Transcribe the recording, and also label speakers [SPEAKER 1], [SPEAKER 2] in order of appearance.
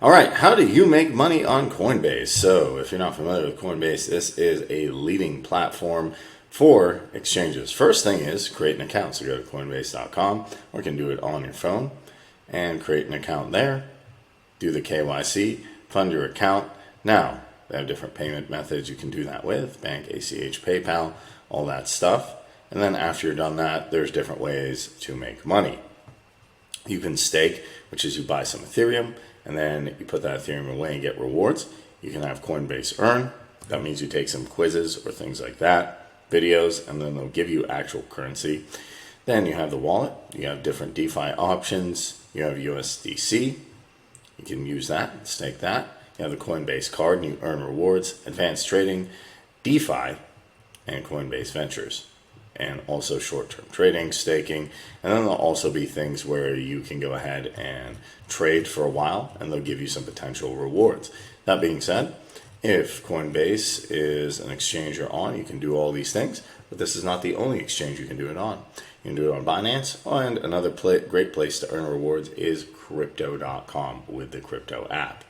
[SPEAKER 1] All right, how do you make money on Coinbase? So, if you're not familiar with Coinbase, this is a leading platform for exchanges. First thing is create an account. So go to coinbase.com, or you can do it on your phone and create an account there. Do the KYC, fund your account. Now, they have different payment methods you can do that with, bank, ACH, PayPal, all that stuff. And then after you're done that, there's different ways to make money. You can stake, which is you buy some Ethereum, and then you put that Ethereum away and get rewards. You can have Coinbase Earn. That means you take some quizzes or things like that, videos, and then they'll give you actual currency. Then you have the wallet. You have different DeFi options. You have USDC. You can use that, stake that. You have the Coinbase card, and you earn rewards, advanced trading, DeFi, and Coinbase Ventures. And also short-term trading, staking, and then there'll also be things where you can go ahead and trade for a while, and they'll give you some potential rewards. That being said, if Coinbase is an exchange you're on, you can do all these things, but this is not the only exchange you can do it on. You can do it on Binance, and another great place to earn rewards is crypto.com with the crypto app.